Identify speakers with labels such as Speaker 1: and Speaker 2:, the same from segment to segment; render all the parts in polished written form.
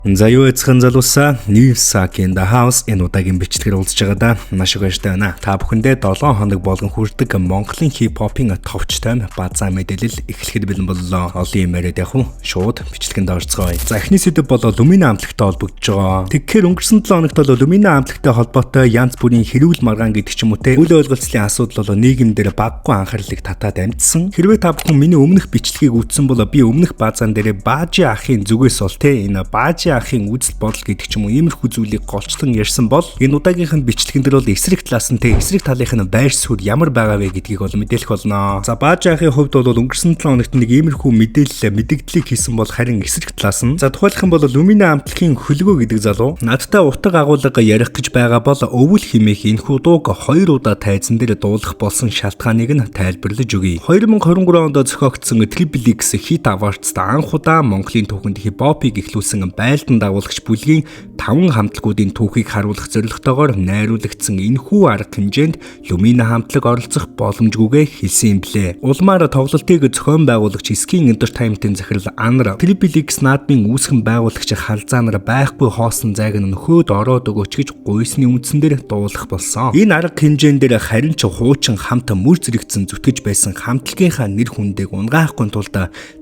Speaker 1: За юу эцхэн залуусаа Newsak in the house энэ удаагийн бичлэгээр уулзж байгаадаа маш их баяртай байна. Та бүхэндээ 7 хоног болгон хүрдэг Монголын хип-хопын товчтой базаа мэдээлэл эхлэхэд бэлэн боллоо. Олон юм яриад явах уу? Шууд бичлэгэнд орцгоё. За эхний сэдэв бол Lumina амтлагтай холбогдож байгаа. Тэгэхээр өнгөрсөн 7 хоногт бол Lumina амтлагтай холбоотой янз бүрийн хэрүүл маргаан гэдэг ч юм уу те үл ойлголцлын асуудал бол нийгэмдэр баггүй анхаарлыг татаад амьдсан. Хэрвээ та бүхэн миний өмнөх бичлэгийг үзсэн бол би өмнөх базаан дээр Баажи ахын зүгээс бол те энэ Баажи ахын үзэл бодол гэдэг ч юм уу иймэрхүү зүйлийг голчлон ярьсан бол энэ удаагийнх нь бичлэгэн дээр бол эсрэг талаас нь те эсрэг талынх нь байр суурь ямар байгаа вэ гэдгийг бол мэдээлэх болно. За Баажи ахын хувьд бол өнгөрсөн 7 хоногт нэг иймэрхүү мэдээллийг хийсэн бол харин эсрэг талаас нь за тухайлх юм бол Lumina амтлагийн хөлгөө гэдэг залуу надтай утга агуулга ярих гэж байгаа бол өвөл химээх энэхүү дууг 2 удаа тайзан дээр дуулах болсон шалтгааныг нь тайлбарлаж өгье. 2023 онд зохиогдсон Triple X Hit Awards-д анх удаа Монголын түүхэнд хип-хопыг эхлүүлсэн байлдан дагуулагч бүлгийн 5 хамтлагуудын түүхийг харуулах зорилготойгоор найруулагдсан энэхүү арга хэмжээнд Lumina хамтлаг оролцох боломжгүйгээ хэлсэн юм блэ. Улмаар тоглолтыг зохион байгуулагч Skin Entertainment-ийн захирал Анар Triple X наадмын үүсгэн байгуулагч Халзаанар байхгүй хоосон зайг нь нөхөд ороод өгөөч гэж гуйсны үндсэн дээр дуулах болсон. Энэ арга хэмжээнд дээр харин ч хуучин хамт мөр зэрэгцэн зүтгэж байсан хамтлагийнхаа нэр хүндээг унгаахгүй тулд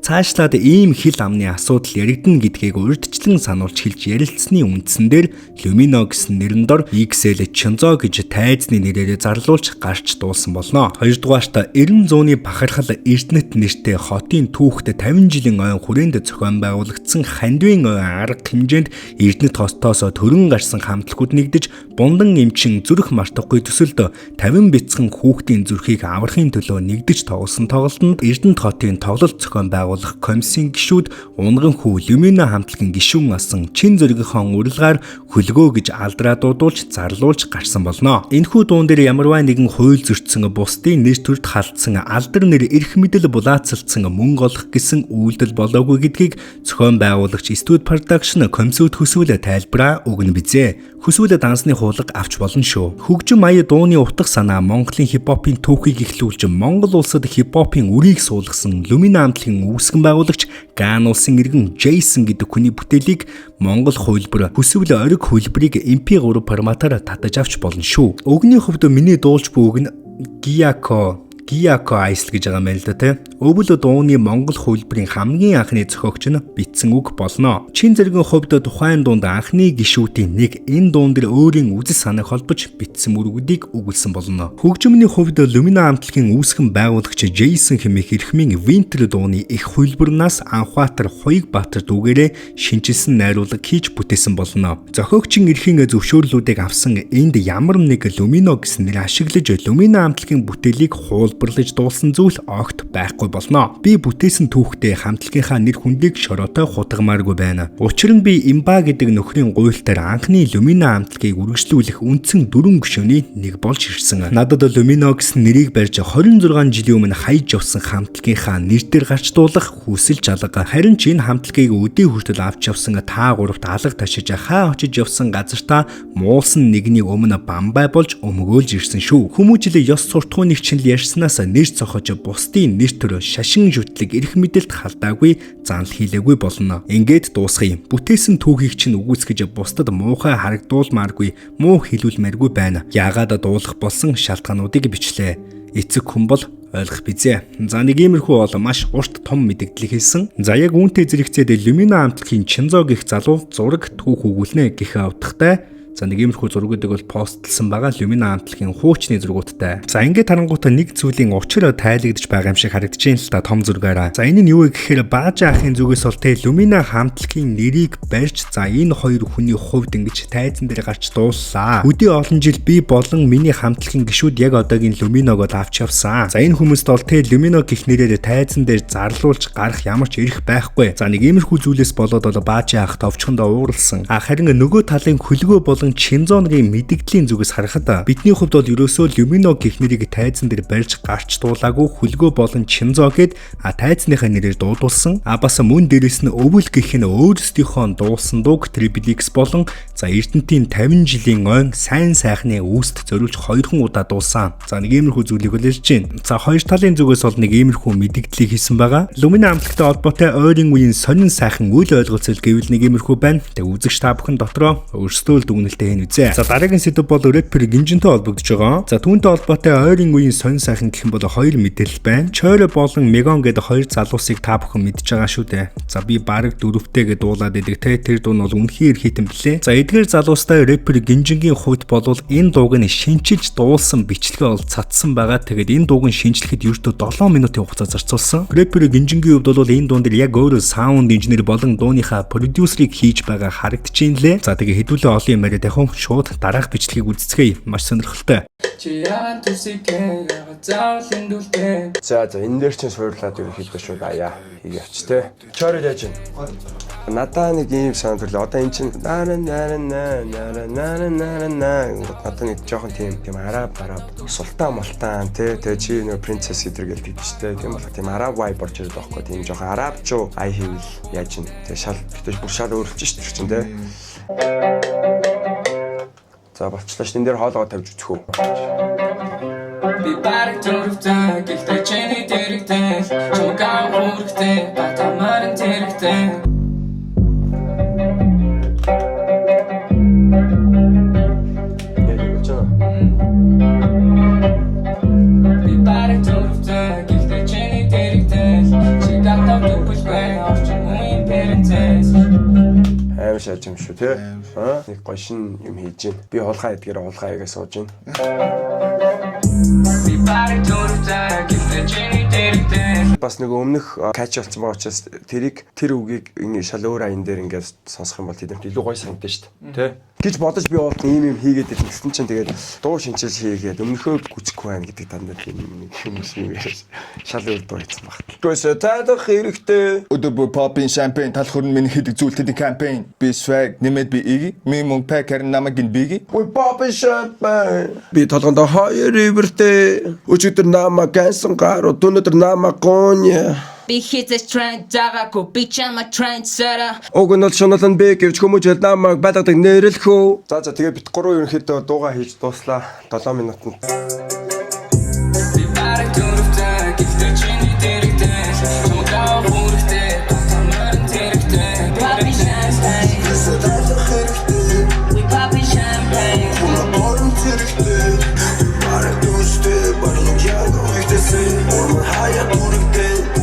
Speaker 1: цаашлаад ийм хил амны асуудал яригдана гэдгийг урьдчилан сануулж хэлж ярилцсны үндсэн дээр Lumina гэсэн нэрэн дор XL Chinzo гэж тайзны нэрээр зарлуулж гарч дуулсан болно. Хоёрдугаарт 90 зууны бахархал Эрдэнэт нэртэй хотын түүхт 50 жилийн ойн хүрээнд зохион байгуулагдсан хандвийн ойн арга хэмжээнд Эрдэнэт хотоос төрөн гарсан хамтлагууд нэгдэж бундан эмчин зүрх мартахгүй төсөлд 50 бяцхан хүүхдийн зүрхийг аврахын төлөө нэгдэж тоглосон тоглолтод Эрдэнэт хотын тоглолт зохион байгуулах комиссийн гишүүд унган хүү Lumina хамтлагийн гишүүн асан чин зөргийнхөн урилгаар хөлгөө гэж алдраа дуудуулж зарлуулж гарсан болно. Энэхүү дуун дээр ямарваа нэгэн хууль зөрчсөн бусдын нэр төрд халтсан алдар нэр эрх мэдэл булаацалдсан мөнгө олох гэсэн үйлдэл болоогүй гэдгийг зохион байгуулагч Studio Production комиссүүд хүсвэл тайлбараа өгнө бизээ. Хүсвэл дансны хуулга авч болно шүү. Хөгжим ая дууны утга санаа Монголын хип-хопын түүхийг эхлүүлж Монгол улсад хип-хопын үрийг суулгасан Lumina амтлагийн үүсгэн байгуулагч Ган улсын иргэн Jason гэдэг хүний бүтээлийг Монгол хувилбар хүсвэл ориг хувилбарыг MP3 форматаар татаж авч болно шүү. Өгний хувьд миний дуулж буй үг нь Giyako Ice гэж байгаа юм л да те. Өвөл дууны Монгол хувилбарын хамгийн анхны зохиогч нь бичсэн үг болно. Чин зэргийн хувьд тухайн дуунд анхны гишүүдийн нэг энэ дуун дээр өөрийн үзэл санааг холбож бичсэн мөргүүдийг өгүүлсэн болно. Хөгжмөний хувьд Lumina амтлагийн үүсгэн байгуулагч Jason хэмээх эрхмийн Winter дууны их хувилбарнаас Анхбаатар Хуйгбаатар дүүгээрээ шинжилсэн найруулга хийж бүтээсэн болно. Зохиогчийн эрхийн зөвшөөрлүүдийг авсан энд ямар нэг Lumina гэсэн нэр ашиглаж Lumina амтлагийн бүтээлийг барлаж дуулсан зүйл огт байхгүй болно. Би бүтээсэн түүхтэй хамтлагийнхаа нэр хүндийг шороотой хутгамааргүй байна. Учир нь би Имба гэдэг нөхрийн гуйлтаар анхны Lumina амтлагийг үргэлжлүүлэх үндсэн 4 гишүүний нэг болж ирсэн. Надад Lumina гэсэн нэрийг барьж 26 жилийн өмнө хайж явсан хамтлагийнхаа нэр дээр гарч дуулах хүсэл жалга. Харин ч энэ хамтлагийг өдөө хүртэл авч явсан та гуравт алга ташиж хаа очиж явсан газартаа муулсан нэгний өмнө бамбай болж өмгөөлж ирсэн шүү. Хүмүүжил ёс суртахууны хичнээн ярьсан нэр цохож бусдын нэр төр шашин жүтлэг эрх мэдэлд халдаагүй занл хийлээгүй болно. Ингээд дуусгая. Бүтээсэн түүхийг чинь үгүйсгэж бусдад муухай харагдуулмааргүй, муу хэлүүлмээргүй байна. Яагаад дуулах болсон шалтгаануудыг бичлээ. Эцэг хүн бол ойлгох бизээ. За нэг иймэрхүү бол маш урт том мэдээлэл хэлсэн. За яг үүнтэй зэрэгцээд Lumina амтлагийн Chinzo гэх залуу зураг түүх өгүүлнэ гэхээ авдахтай за нэг иймэрхүү зургуудыг бол постлсан байгаа Lumina амтлагийн хуучны зургуудтай. За ингээд харангуйта нэг зүйлийн учир тайлагдж байгаа юм шиг харагдаж байна л та том зургаараа. За энэ нь юу вэ гэхээр Баажи ахын зүгээс бол те Lumina хамтлагийн нэрийг барьж за энэ хоёр хүний хувьд ингэж тайзан дээр гарч дууллаа. Өдөө олон жил би болон миний хамтлагийн гишүүд яг одоогийн Lumina-г авч явсан. За энэ хүмүүст бол те Lumina гэх нэрээр тайзан дээр зарлуулж гарах ямар ч эрх байхгүй. За нэг иймэрхүү зүйлээс болоод бол Баажи ах товчхондоо ууралсан. Харин нөгөө талын хөлгөө болон Chinzo-гийн мэдэгдлийн зүгээс харахад бидний хувьд бол ерөөсөө Lumina гэх нэрийг тайзан дээр барьж гарч дуулаагүй хөлгөө болон Chinzo гэд тайзныхаа нэрээр дуудулсан. Бас мөн дээрэс нь өвөл гэх нь өөрсдийнхөө дуулсан дууг Triple X болон За Эрдэнтийн 50 жилийн ойн сайн сайхны үүсэлд зориулж 2 удаа дуусан. За нэг иймэрхүү зүйлийг хэлж байна. За хоёр талын зүгээс бол нэг иймэрхүү мэдгдлийг хийсэн байгаа. Lumine амтлагтай холбоотой ойрын үеийн сонин сайхан үйл ойлголцол гэвэл нэг иймэрхүү байна. Тэг үзэгч та бүхэн дотроо өөрсдөө л дүгнэлтээ хийн үзье. За дараагийн сэдв бол рэпер Гинжинтэй холбогдож байгаа. За түүнтэй холбоотой ойрын үеийн сонин сайхан гэх юм бол 2 мэдээлэл байна. Chore болон Megon гэдэг 2 залуусыг та бүхэн мэдж байгаа шүү дээ. За би бараг 4-тэй гэдэг дуулаад идэг те тэр дуу нь бол үнэхээр хитэн блэ. За эдгээр залуустай рэпер Гинжингийн хувьд бол энэ дууг нь шинчилж дуулсан бичлэгээ бол цацсан байгаа. Тэгээд энэ дууг нь шинжлэхэд ердөө 7 минутын хугацаа зарцуулсан. Рэпер Гинжингийн хувьд бол энэ дуун дээр яг өөрөө саунд инженер болон дууныхаа продюсерыг хийж байгаа харагдчихээн лээ. За тэгээ хэдүүлээ олон юм яриад явах шууд дараах бичлэгийг үзцгээе. Маш сонирхолтой.
Speaker 2: За энэ дээр чинь суурлаад ерөнхийдөө шууд аяа хийе явч те. Chore яаж юм? Надаа нэг ийм саунд төрлөө. Одоо эн чинь надаа нэг жоохон тийм араб султан мултан тэ чи нөө принцесс гэдэр гэлдэг ч тийм болох тийм араб vibe орж ирээд байхгүй тийм жоохон арабчуу ай хийвэл яаж юм тэ шал битэж бүр шал өөрчлөж шүү чинь тэ. За болчлаа ш энэ дээр хоолгоо тавьж үзэх үү. Би бараг төрөвтэй гэлтэй чиний дэрэгтэй чугаа хүрхтэй батамарын тэрэгтэй. Шааж юм шүү те. Нэг гоё шин юм хийж гин. Би хулгай эдгээр хулгай аягаа сууж гин. Бас нэг өмнөх кач болсон байгаа учраас тэр үгийг ингэ шал өөр аян дээр ингээд сонсох юм бол тэднэрт илүү гоё санагдаж шүү дээ. Тэ? Гэж бодож би уут ийм хийгээд ирсэн чинь тэгээд дуу шинжилж хийгээд өмнөхөө гүцэхгүй байна гэдэг дандаа тийм юм шал өөр дуу хийсэн баг. Тэгээс таадах хэрэгтэй.
Speaker 3: Өдөр бүр попин шампань талх хөрн миний хэдэг зүйлтэд кампайн. Би swag нэмэд би иги. Ми мөн пакер намаг гин биги.
Speaker 2: We popin champagne. Би толгонд 2 ивэртэй. Өчигдөр намайг гансан гаруу өнөөдөр намайг гоня.
Speaker 4: Би хизэж тренд дагагүй би чама трендсеттер.
Speaker 2: Уг нь бол шуналан бэ гэвч хүмүүжил намайг байлгадаг нэрэлхүү. За тэгээ бит 3 ерөнхийдөө дуугаа хийж дууслаа 7 минутанд. Би бараг төрөвтэй гэхдээ чиний дэрэгтэй чугаа хүрхтэй батамарын тэрэгтэй. Papi champagne. We papi champagne. Батамарын тэрэгтэй. Бараг төрөвтэй бараг яг өгдөөсэй. Мөр хаяа дүрэгтэй.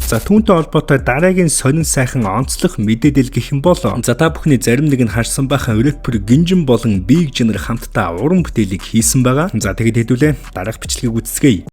Speaker 1: За түүнтэй холбоотой дараагийн сонин сайхан онцлог мэдээлэл гэх юм бол за та бүхний зарим нэг нь харсан байх рэпер Гинжин болон Big Jin-ээр хамтдаа уран бүтээлийг хийсэн байгаа. За тэгэд хэдүүлээ дараах бичлэгийг үзцгээе.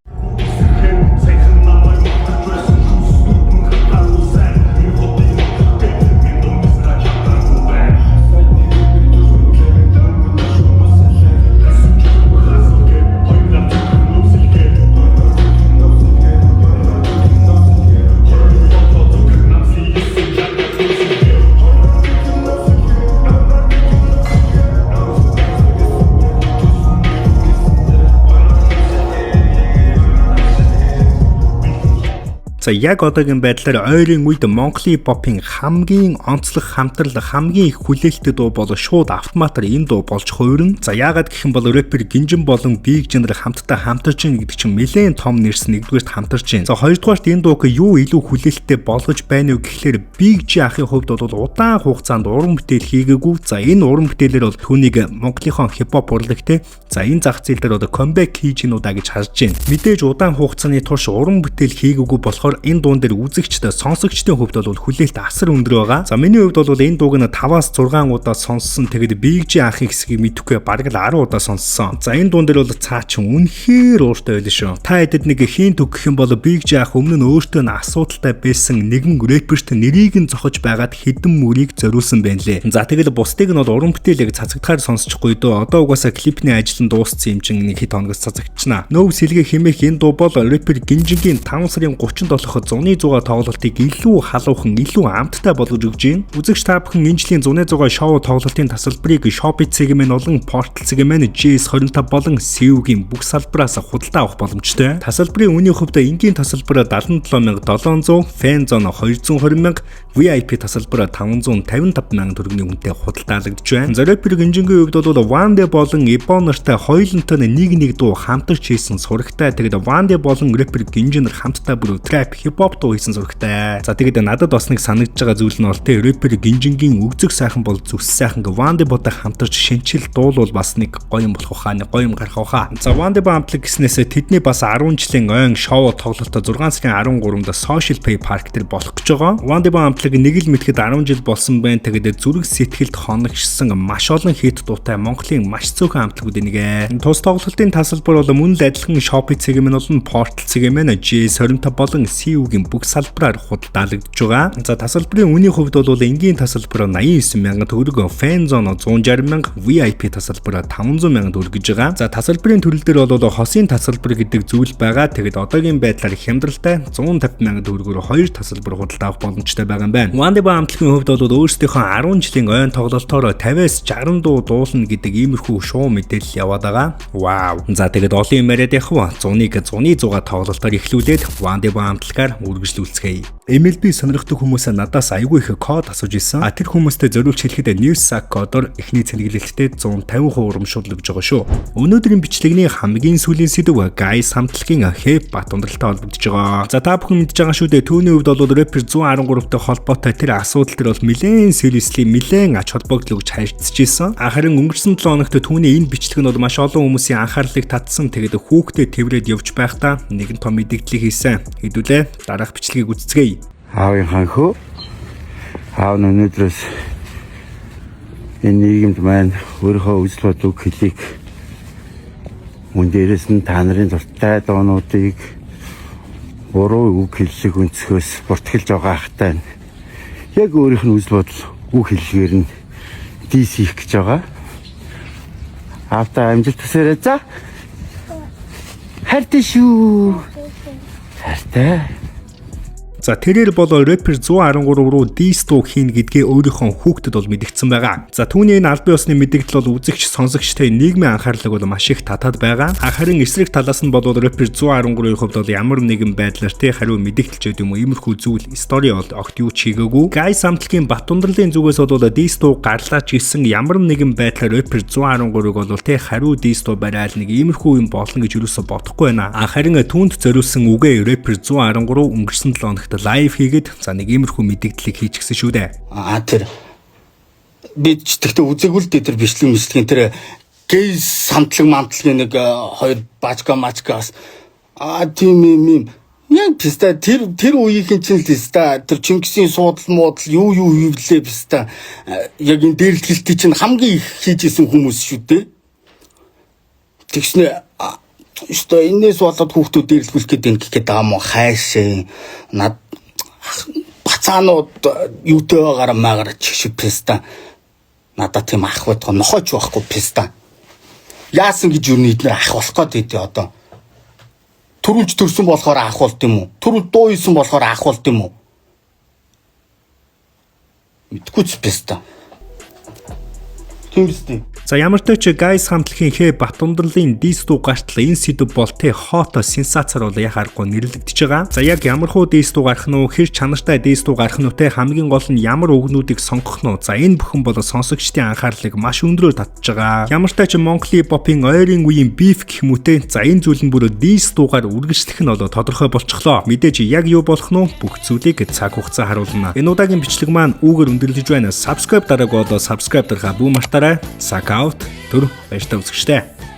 Speaker 1: За яг одоогийн байдлаар ойрын үед Монголын попын хамгийн онцлог хамтрал хамгийн их хүлээлттэй дуу бол шууд автоматар энэ дуу болж хуурна. За яагаад гэх юм бол рэпер Гинжин болон Big Jin-ээр хамтдаа хамтарч ийн гэдэг чинь нэлээд том нэрс нэгдүгээрт хамтарч ийн. За хоёрдугаарт энэ дууг юу илүү хүлээлттэй болгож байна вэ гэхлээр Big Jin ахын хувьд бол удаан хугацаанд уран бүтээл хийгээгүй. За энэ уран бүтээлээр бол түүнийг Монголынхон хипхоп урлагтэй за энэ зах зээл дээр одоо comeback хийж гинүү да гэж харж байна. Мэдээж удаан хугацааны турш уран бүтээл хийгээгүй болохоор болохоор энэ дуун дээр үзэгчтэй сонсогчдын хувьд бол хүлээлт асар өндөр байгаа. За миний хувьд бол энэ дууг нь 5-аас 6 удаа сонссон. Тэгээд BG анхын хэсгийг мэдэхгүй бараг л 10 удаа сонссон. За энэ дуун дээр бол цаа чин үнэхээр ууртай байл шүү. Та хэдэд нэг хийн төг гэх юм бол BG анх өмнө нь өөртөө нь асуудалтай байсан нэгэн рэперт нэрийг нь зохиж байгаад хэдэн мөрийг зориулсан байна лээ. За тэгэл бусдыг нь бол уран бүтээл яг цацагтахаар сонсчихгүй дөө. Одоо угаасаа клипний ажил нь дууссан юм чин нэг хэд хоногос цацагчнаа. Нөв сэлгээ хэмээх энэ дуу бол рэпер Гинжингийн 5 сарын 37-нд 100-100 тоглолтыг илүү халуухан, илүү амттай болгож өгч байна. Үзэгч та бүхэн энэ жилийн 100-100 шоу тоглолтын тасалбарыг Shopee цэгийн олон Portal цэгийн JS25 болон CU-гийн бүх салбараас худалдаа авах боломжтой. Тасалбарын үнийн хувьд энгийн тасалбар 77,700, Fan Zone 220,000, VIP тасалбар 555,000 төгрөгийн үнэтэй худалдаалагдж байна. За рэпер Гинжингийн хувьд бол Wande болон Ebon нартай хоёулантай нэг дуу хамтарч хийсэн сурагтай. Тэгээд Wande болон рэпер Гинжин нар хамтдаа бүр trap hip hop дуу хийсэн сурагтай. За тэгээд надад бас нэг санагдж байгаа зүйл нь бол тэ рэпер Гинжингийн өгзөг сайхан бол зүс сайхан Wande ботой хамтарч шинчил дуулвал бас нэг гоё юм болох хаа, нэг гоё юм гарах хаа. За Wande Amplic гэснээсээ тэдний бас 10 жилийн ойн шоу тоглолтоо 6 сарын 13-нд Social Play Park дээр болох гэж байгаа. Wande Amplic нэг л мэдхэд 10 жил болсон байна. Тэгээд зүрх сэтгэлд хоногшсон маш олон хит дуутай Монголын маш цөөхөн амтлагуудын нэг. Тус тоглолтын тасалбар бол мөн л адилхан Shopee цэгийн болон Portal цэгийн JS25 болон CU-гийн бүх салбараар худалдаалагдж байгаа. За тасалбарын үнийн хувьд бол энгийн тасалбар 89,000 төгрөг, Fan Zone 160,000, VIP тасалбар 500,000 төгрөг гэж байгаа. За тасалбарын төрөл дээр бол хосын тасалбар гэдэг зүйл байгаа. Тэгээд одоогийн байдлаар хямдралтай 150,000 төгрөгөөр 2 тасалбар худалдаа авах боломжтой байгаа юм байна. Wande Amplic-ийн хувьд бол өөрсдийнхөө 10 жилийн ойн тоглолтоор 50-аас 60 дуу дуулна гэдэг иймэрхүү шоу мэдээлэл яваад байгаа. Вау. За тэгээд олон юм яриад явах уу? 100-100 тоглолтоор эхлүүлээд Wande Amplic-аар үргэлжлүүлцгээе. MLB сонирхдаг хүмүүс надаас айгүй их код асууж исэн. Тэр хүмүүстэй зориулж хэлэхэд Newsack кодоор эхний цэнгэлэлттэй 150% урамшуулж байгаа шүү. Өнөөдрийн бичлэгний хамгийн сүүлийн сэдв Guys хамтлагийн Hip Hop ундралтай холбогдож байгаа. За та бүхэн мэдж байгаа шүү дээ. Түүний хувьд бол рэпер 113-тай холбоотой тэр асуудал төр бол нэлээд сериусли нэлээд ач холбогдол өгч хайрцаж исэн. Харин өнгөрсөн 7 хоногт түүний энэ бичлэг нь бол маш олон хүмүүсийн анхаарлыг татсан. Тэгээд хүүхдээ тэврээд явж байхдаа нэгэн том мэдээлэл хийсэн. Хэдүүлээ дараах бичлэгийг үзцгээе.
Speaker 5: Аавын ханхөө аав нь өнөөдрөөс энэ нийгэмд маань өөрийнхөө үзэл бодлого хэлийг мөн дээрээс нь та нарын дуртай доонуудыг буруу үг хэллэг өнцгөөс бүртгэлж байгаа хтай яг өөрийнх нь үзэл бодол үг хэллэгээр нь DC хийх гэж байгаа. Аавтай амжилт хүсээрэй за. Хайртай шүү. Хайртай.
Speaker 1: За тэрээр бол рэпер 113 руу дис дуу хийн гэдгээ өөрийнхөө хүүхдэд бол мэдгдсэн байгаа. За түүний энэ албан ёсны мэдээлэл бол үзэгч сонсогчтой нийгмийн анхаарлыг бол маш их татаад байгаа. Харин эсрэг талаас нь бол рэпер 113-ийн хувьд бол ямар нэгэн байдлаар тэ хариу мэдээлэлчээд юм уу иймэрхүү зүйл стори бол огт юу ч хийгээгүй. Guys хамтлагийн Батундралын зүгээс бол дис дуу гарлаач гэсэн ямар нэгэн байдлаар рэпер 113-ыг бол тэ хариу дис дуу барайл нэг иймэрхүү юм болно гэж юусоо бодохгүй байна. Харин түүнд зориулсан үгээ рэпер 113 өнгөрсөн 7 хоногт лайв хийгээд за нэг иймэрхүү мэдээллийг хийчихсэн шүү дээ.
Speaker 5: Тэр бид ч тэгтээ үзээгүй л дээ тэр бичлэг мэтлэгийн тэр Guys хамтлагийн нэг хоёр бачка-мачкаас тийм юм яг писта тэр үеийн чинь л писта тэр Чингисийн суудал муудал юу хийвлээ писта яг энэ дээрлэлтийг чинь хамгийн их хийжсэн хүмүүс шүү дээ. Тэгснэ Что энэс болоод хүүхдүүд дээрлүүлэх гэдэг байгаа юм хайшаа над бацаанууд юутэй байгаараа маагаар чигшиг песта надад тийм ах байтгаа нохооч байхгүй песта яасан гэж юу нийтнэр ах болох гээд одоо төрүүлж төрсөн болохоор ах болт юм уу төрүүл дуу хийсэн болохоор ах болт юм уу мэдгүй ч песта Тэмстэй.
Speaker 1: За ямар ч ч Guys хамтлагийн Батундралын дис дуу гартал энэ сэдв бол тэ хот сенсацаар бол яхааргүй нэрлэгдэж байгаа. За яг ямар хуу дис дуу гарах нь хэр чанартай дис дуу гарах нь тэ хамгийн гол нь ямар үгнүүдийг сонгох нь за энэ бүхэн бол сонсогчдын анхаарлыг маш өндрөөр татж байгаа. Ямар ч ч Монголын попын ойрын үеийн биф гэх мэт за энэ зүйл нь бүр дис дуугаар үргэлжлэх нь бол тодорхой болчихлоо. Мэдээж яг юу болох нь бүх зүйлийг цаг хугацаа харуулна. Энэ удаагийн бичлэг маань үүгээр өндөрлөж байна. Subscribe дараагүй бол subscribe дарахаа бүү мартаарай. Сакаут төр баяртай үзэгчтэй.